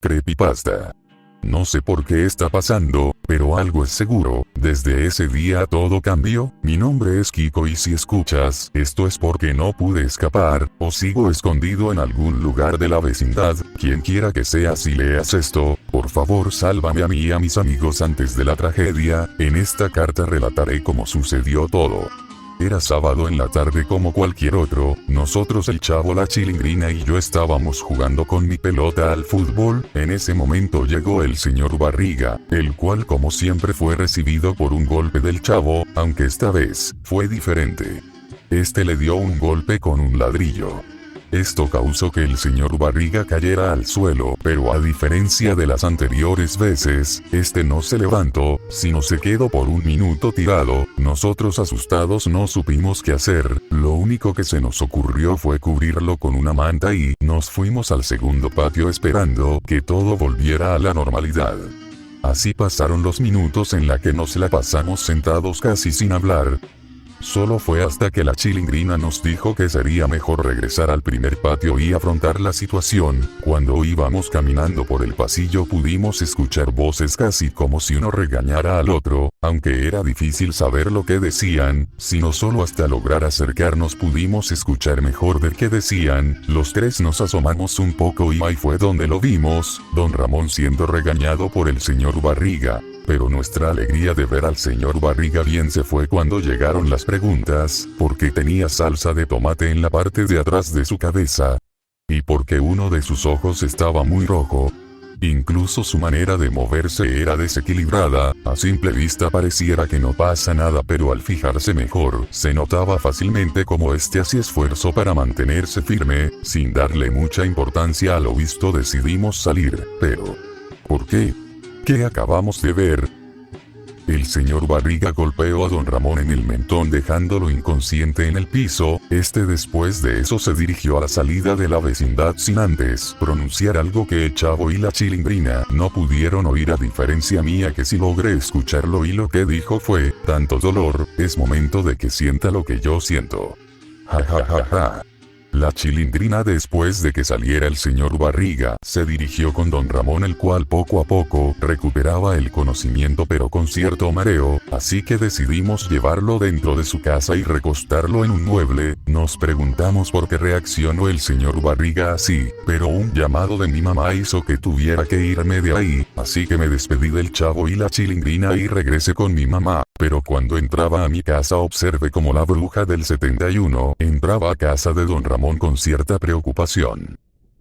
Creepypasta. No sé por qué está pasando, pero algo es seguro, desde ese día todo cambió. Mi nombre es Kiko y si escuchas esto es porque no pude escapar, o sigo escondido en algún lugar de la vecindad. Quien quiera que sea, si leas esto, por favor sálvame a mí y a mis amigos antes de la tragedia. En esta carta relataré cómo sucedió todo. Era sábado en la tarde como cualquier otro, nosotros el Chavo, la Chilindrina y yo estábamos jugando con mi pelota al fútbol. En ese momento llegó el señor Barriga, el cual como siempre fue recibido por un golpe del Chavo, aunque esta vez fue diferente. Este le dio un golpe con un ladrillo. Esto causó que el señor Barriga cayera al suelo, pero a diferencia de las anteriores veces, este no se levantó, sino se quedó por un minuto tirado. Nosotros asustados no supimos qué hacer, lo único que se nos ocurrió fue cubrirlo con una manta y nos fuimos al segundo patio esperando que todo volviera a la normalidad. Así pasaron los minutos en la que nos la pasamos sentados casi sin hablar. Solo fue hasta que la Chilindrina nos dijo que sería mejor regresar al primer patio y afrontar la situación. Cuando íbamos caminando por el pasillo pudimos escuchar voces casi como si uno regañara al otro, aunque era difícil saber lo que decían, sino solo hasta lograr acercarnos pudimos escuchar mejor de qué decían. Los tres nos asomamos un poco y ahí fue donde lo vimos, don Ramón siendo regañado por el señor Barriga. Pero nuestra alegría de ver al señor Barriga bien se fue cuando llegaron las preguntas, porque tenía salsa de tomate en la parte de atrás de su cabeza, y porque uno de sus ojos estaba muy rojo. Incluso su manera de moverse era desequilibrada, a simple vista pareciera que no pasa nada, pero al fijarse mejor, se notaba fácilmente como este hacía esfuerzo para mantenerse firme. Sin darle mucha importancia a lo visto decidimos salir, pero ¿por qué? ¿Qué acabamos de ver? El señor Barriga golpeó a don Ramón en el mentón dejándolo inconsciente en el piso. Después de eso se dirigió a la salida de la vecindad sin antes pronunciar algo que el Chavo y la Chilindrina no pudieron oír, a diferencia mía que sí logré escucharlo, y lo que dijo fue: tanto dolor, es momento de que sienta lo que yo siento. Ja ja ja ja. La Chilindrina, después de que saliera el señor Barriga, se dirigió con don Ramón, el cual poco a poco recuperaba el conocimiento pero con cierto mareo, así que decidimos llevarlo dentro de su casa y recostarlo en un mueble. Nos preguntamos por qué reaccionó el señor Barriga así, pero un llamado de mi mamá hizo que tuviera que irme de ahí, así que me despedí del Chavo y la Chilindrina y regresé con mi mamá. Pero cuando entraba a mi casa observé como la bruja del 71 entraba a casa de don Ramón con cierta preocupación.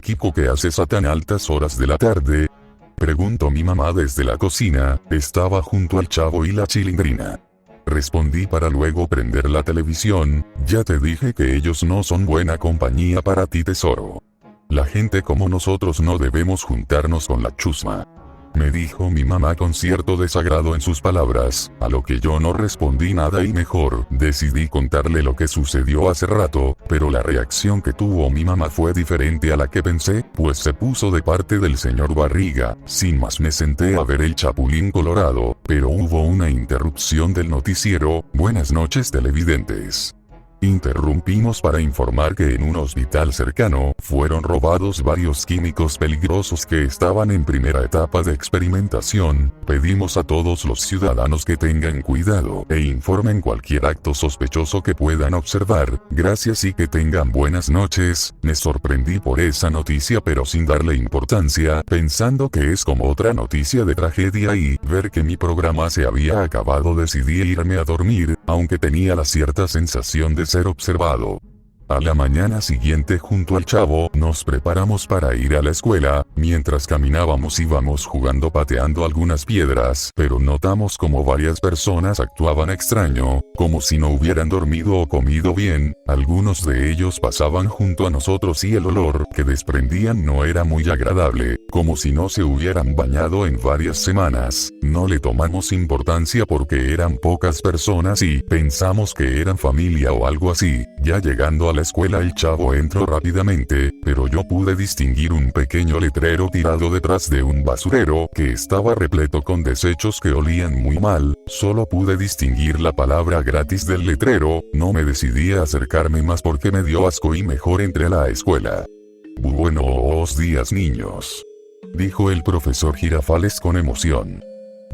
«Kiko, ¿qué haces a tan altas horas de la tarde?», preguntó mi mamá desde la cocina. Estaba junto al Chavo y la Chilindrina. Respondí para luego prender la televisión. «Ya te dije que ellos no son buena compañía para ti, tesoro. La gente como nosotros no debemos juntarnos con la chusma», me dijo mi mamá con cierto desagrado en sus palabras, a lo que yo no respondí nada y mejor decidí contarle lo que sucedió hace rato, pero la reacción que tuvo mi mamá fue diferente a la que pensé, pues se puso de parte del señor Barriga. Sin más me senté a ver el Chapulín Colorado, pero hubo una interrupción del noticiero. «Buenas noches, televidentes». Interrumpimos para informar que en un hospital cercano fueron robados varios químicos peligrosos que estaban en primera etapa de experimentación. Pedimos a todos los ciudadanos que tengan cuidado e informen cualquier acto sospechoso que puedan observar. Gracias y que tengan buenas noches. Me sorprendí por esa noticia pero sin darle importancia, pensando que es como otra noticia de tragedia, y ver que mi programa se había acabado decidí irme a dormir, aunque tenía la cierta sensación de ser observado. A la mañana siguiente junto al Chavo nos preparamos para ir a la escuela. Mientras caminábamos íbamos jugando pateando algunas piedras, pero notamos como varias personas actuaban extraño, como si no hubieran dormido o comido bien. Algunos de ellos pasaban junto a nosotros y el olor que desprendían no era muy agradable, como si no se hubieran bañado en varias semanas. No le tomamos importancia porque eran pocas personas y pensamos que eran familia o algo así. Ya llegando a la escuela el Chavo entró rápidamente, pero yo pude distinguir un pequeño letrero tirado detrás de un basurero que estaba repleto con desechos que olían muy mal. Solo pude distinguir la palabra gratis del letrero. No me decidí a acercarme más porque me dio asco y mejor entré a la escuela. Buenos días, niños. dijo el profesor Girafales con emoción.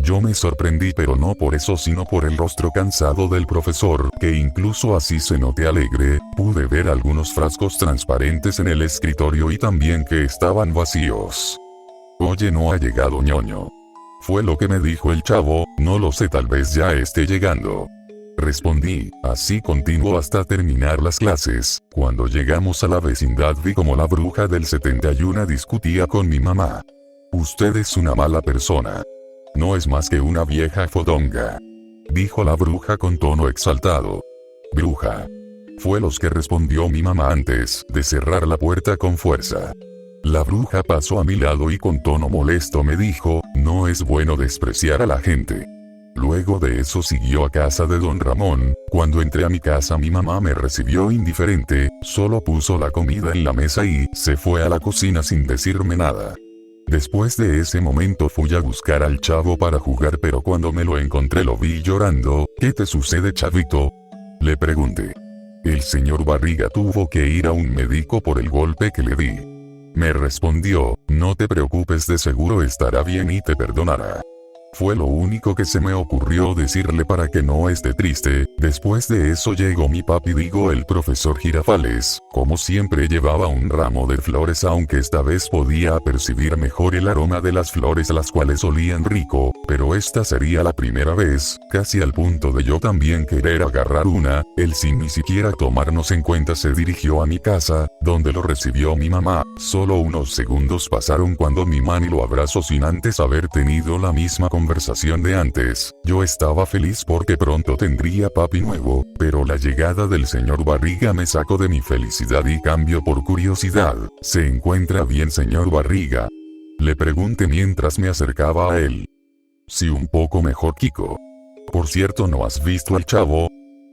Yo me sorprendí, pero no por eso sino por el rostro cansado del profesor, que incluso así se noté alegre. Pude ver algunos frascos transparentes en el escritorio y también que estaban vacíos. Oye, no ha llegado ñoño. Fue lo que me dijo el chavo, no lo sé, tal vez ya esté llegando. Respondí, así continuó hasta terminar las clases. Cuando llegamos a la vecindad vi como la bruja del 71 discutía con mi mamá. Usted es una mala persona. No es más que una vieja fodonga, dijo la bruja con tono exaltado. Bruja. Fue lo que respondió mi mamá antes de cerrar la puerta con fuerza. La bruja pasó a mi lado y con tono molesto me dijo, no es bueno despreciar a la gente. Luego de eso siguió a casa de don Ramón. Cuando entré a mi casa mi mamá me recibió indiferente, solo puso la comida en la mesa y se fue a la cocina sin decirme nada. Después de ese momento fui a buscar al chavo para jugar, pero cuando me lo encontré lo vi llorando. ¿Qué te sucede, chavito?, le pregunté. El señor Barriga tuvo que ir a un médico por el golpe que le di. Me respondió, no te preocupes, de seguro estará bien y te perdonará. Fue lo único que se me ocurrió decirle para que no esté triste. Después de eso llegó mi papi, digo el profesor Girafales. Como siempre llevaba un ramo de flores, aunque esta vez podía percibir mejor el aroma de las flores, las cuales olían rico, pero esta sería la primera vez, casi al punto de yo también querer agarrar una. Él sin ni siquiera tomarnos en cuenta se dirigió a mi casa, donde lo recibió mi mamá. Solo unos segundos pasaron cuando mi mami lo abrazó sin antes haber tenido la misma conversación de antes. Yo estaba feliz porque pronto tendría papi nuevo, pero la llegada del señor Barriga me sacó de mi felicidad y cambio por curiosidad. ¿Se encuentra bien, señor Barriga?, le pregunté mientras me acercaba a él. Sí, un poco mejor, Kiko. Por cierto, ¿no has visto al chavo?,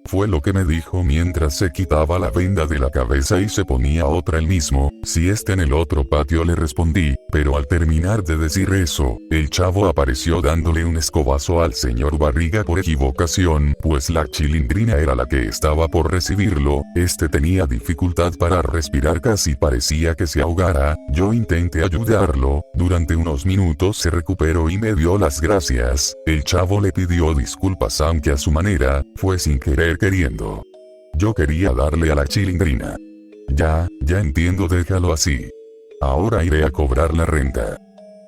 fue lo que me dijo mientras se quitaba la venda de la cabeza y se ponía otra él mismo. Si está en el otro patio, le respondí, pero al terminar de decir eso, el chavo apareció dándole un escobazo al señor Barriga por equivocación, pues la chilindrina era la que estaba por recibirlo. Este tenía dificultad para respirar, casi parecía que se ahogara. Yo intenté ayudarlo. Durante unos minutos se recuperó y me dio las gracias. El chavo le pidió disculpas, aunque a su manera, fue sin querer queriendo. Yo quería darle a la chilindrina. Ya entiendo, déjalo así. Ahora iré a cobrar la renta,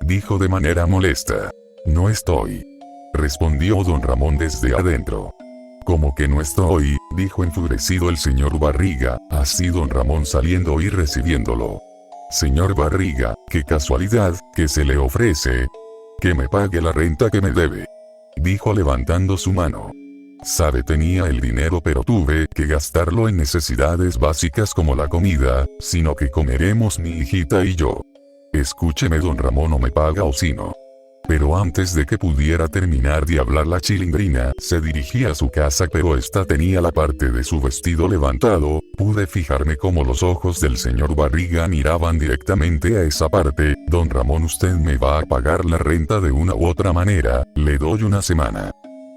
dijo de manera molesta. No estoy, respondió don Ramón desde adentro. ¿Cómo que no estoy?, dijo enfurecido el señor Barriga, así don Ramón saliendo y recibiéndolo. Señor Barriga, qué casualidad, ¿qué se le ofrece? Que me pague la renta que me debe, dijo levantando su mano. Sabe, tenía el dinero, pero tuve que gastarlo en necesidades básicas como la comida, sino que comeremos mi hijita y yo. Escúcheme, don Ramón, o me paga o si no. Pero antes de que pudiera terminar de hablar, la chilindrina se dirigía a su casa, pero esta tenía la parte de su vestido levantado. Pude fijarme como los ojos del señor Barriga miraban directamente a esa parte. Don Ramón, usted me va a pagar la renta de una u otra manera, le doy una semana,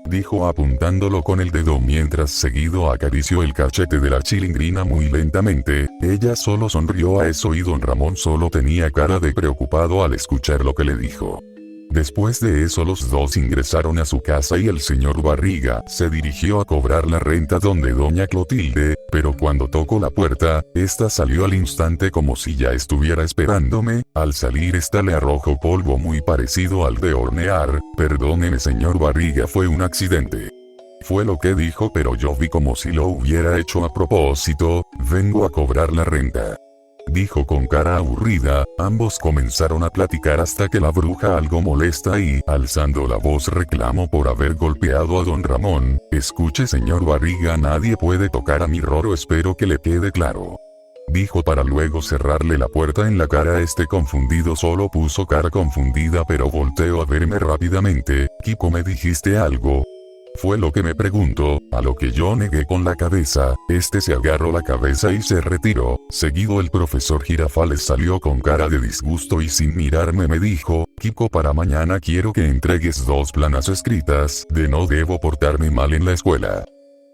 dijo apuntándolo con el dedo mientras seguido acarició el cachete de la chilindrina muy lentamente. Ella solo sonrió a eso y don Ramón solo tenía cara de preocupado al escuchar lo que le dijo. Después de eso los dos ingresaron a su casa y el señor Barriga se dirigió a cobrar la renta donde doña Clotilde, pero cuando tocó la puerta, esta salió al instante como si ya estuviera esperándome. Al salir, esta le arrojó polvo muy parecido al de hornear. Perdóneme, señor Barriga, fue un accidente, fue lo que dijo, pero yo vi como si lo hubiera hecho a propósito. Vengo a cobrar la renta, dijo con cara aburrida. Ambos comenzaron a platicar hasta que la bruja, algo molesta y alzando la voz, reclamó por haber golpeado a don Ramón. Escuche, señor Barriga, nadie puede tocar a mi Roro, espero que le quede claro, dijo para luego cerrarle la puerta en la cara. Este confundido solo puso cara confundida, pero volteó a verme rápidamente. Kiko, ¿me dijiste algo?, fue lo que me preguntó, a lo que yo negué con la cabeza. Este se agarró la cabeza y se retiró. Seguido el profesor Girafales salió con cara de disgusto y sin mirarme me dijo, Kiko, para mañana quiero que entregues 2 planas escritas de no debo portarme mal en la escuela.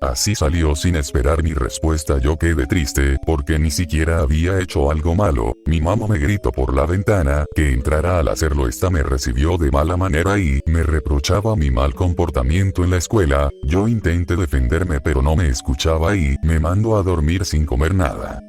Así salió sin esperar mi respuesta. Yo quedé triste porque ni siquiera había hecho algo malo. Mi mamá me gritó por la ventana que entrara al hacerlo. Esta me recibió de mala manera y me reprochaba mi mal comportamiento en la escuela. Yo intenté defenderme pero no me escuchaba y me mandó a dormir sin comer nada.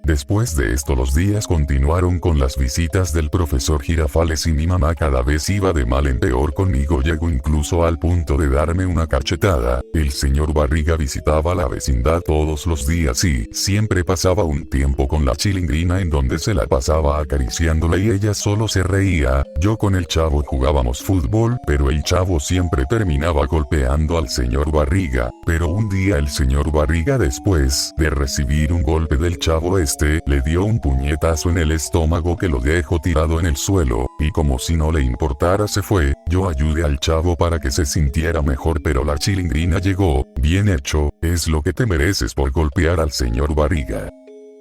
Después de esto los días continuaron con las visitas del profesor Girafales y mi mamá cada vez iba de mal en peor conmigo. Llegó incluso al punto de darme una cachetada. El señor Barriga visitaba la vecindad todos los días y siempre pasaba un tiempo con la Chilindrina en donde se la pasaba acariciándola y ella solo se reía. Yo con el chavo jugábamos fútbol, pero el chavo siempre terminaba golpeando al señor Barriga. Pero un día el señor Barriga, después de recibir un golpe del chavo, le dio un puñetazo en el estómago que lo dejó tirado en el suelo, y como si no le importara se fue. Yo ayudé al chavo para que se sintiera mejor, pero la Chilindrina llegó. Bien hecho, es lo que te mereces por golpear al señor Barriga,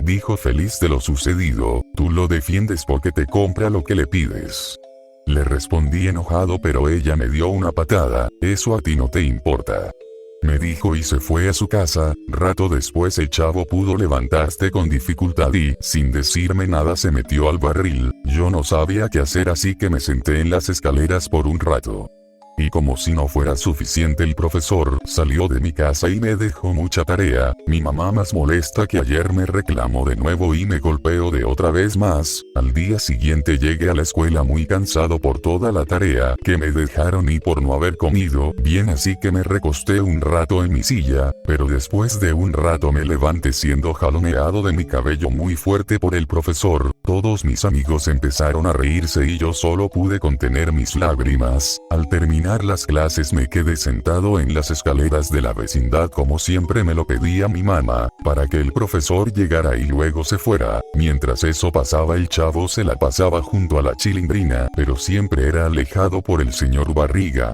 dijo feliz de lo sucedido. Tú lo defiendes porque te compra lo que le pides. Le respondí enojado, pero ella me dio una patada. Eso a ti no te importa, me dijo, y se fue a su casa. Rato después el chavo pudo levantarse con dificultad y, sin decirme nada, se metió al barril. Yo no sabía qué hacer, así que me senté en las escaleras por un rato. Y como si no fuera suficiente, el profesor salió de mi casa y me dejó mucha tarea. Mi mamá, más molesta que ayer, me reclamó de nuevo y me golpeó de otra vez más. Al día siguiente llegué a la escuela muy cansado por toda la tarea que me dejaron y por no haber comido bien, así que me recosté un rato en mi silla, pero después de un rato me levanté siendo jaloneado de mi cabello muy fuerte por el profesor. Todos mis amigos empezaron a reírse y yo solo pude contener mis lágrimas. Al terminar las clases me quedé sentado en las escaleras de la vecindad como siempre me lo pedía mi mamá, para que el profesor llegara y luego se fuera. Mientras eso pasaba, el chavo se la pasaba junto a la Chilindrina, pero siempre era alejado por el señor Barriga.